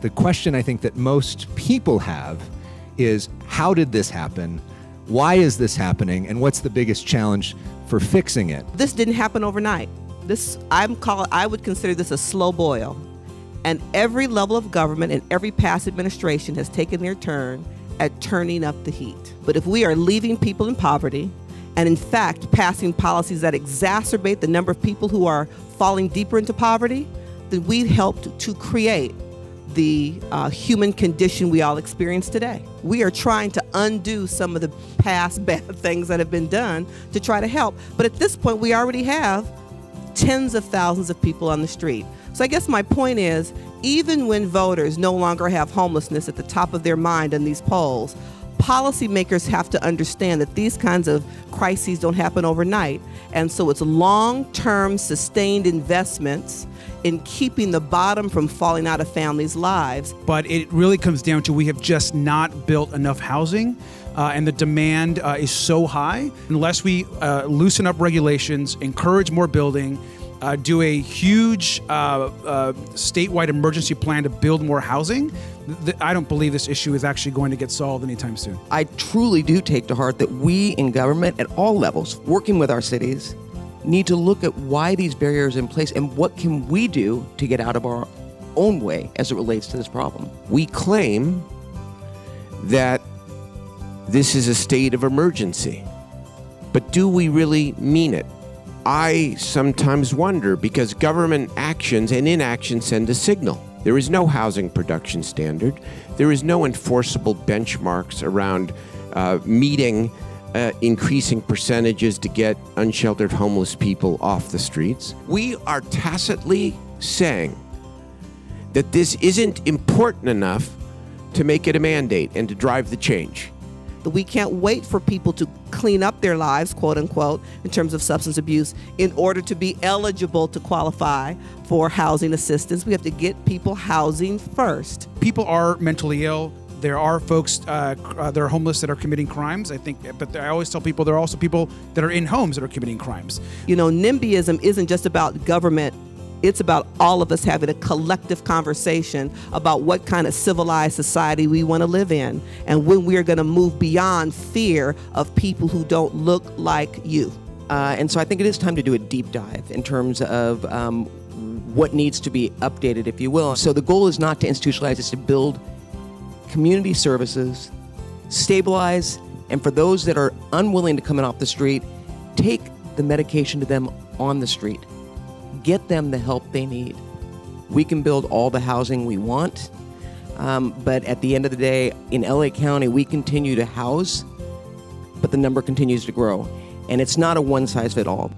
The question I think that most people have is, how did this happen? Why is this happening? And what's the biggest challenge for fixing it? This didn't happen overnight. I would consider this a slow boil. And every level of government and every past administration has taken their turn at turning up the heat. But if we are leaving people in poverty, and in fact passing policies that exacerbate the number of people who are falling deeper into poverty, then we helped to create the human condition we all experience today. We are trying to undo some of the past bad things that have been done to try to help. But at this point, we already have tens of thousands of people on the street. So I guess my point is, even when voters no longer have homelessness at the top of their mind in these polls, policymakers have to understand that these kinds of crises don't happen overnight. And so it's long-term sustained investments in keeping the bottom from falling out of families' lives. But it really comes down to, we have just not built enough housing, and the demand is so high. Unless we loosen up regulations, encourage more building, do a huge statewide emergency plan to build more housing, I don't believe this issue is actually going to get solved anytime soon. I truly do take to heart that we in government at all levels, working with our cities, need to look at why these barriers are in place and what can we do to get out of our own way as it relates to this problem. We claim that this is a state of emergency, but do we really mean it? I sometimes wonder, because government actions and inaction send a signal. There is no housing production standard. There is no enforceable benchmarks around meeting increasing percentages to get unsheltered homeless people off the streets. We are tacitly saying that this isn't important enough to make it a mandate and to drive the change. We can't wait for people to clean up their lives, quote unquote, in terms of substance abuse, in order to be eligible to qualify for housing assistance. We have to get people housing first. People are mentally ill. There are folks that are homeless that are committing crimes, I think, but I always tell people there are also people that are in homes that are committing crimes. You know, NIMBYism isn't just about government. It's about all of us having a collective conversation about what kind of civilized society we want to live in, and when we are going to move beyond fear of people who don't look like you. And so I think it is time to do a deep dive in terms of what needs to be updated, if you will. So the goal is not to institutionalize, it's to build community services, stabilize, and for those that are unwilling to come in off the street, take the medication to them on the street. Get them the help they need. We can build all the housing we want, but at the end of the day, in LA County, we continue to house, but the number continues to grow. And it's not a one-size-fits-all.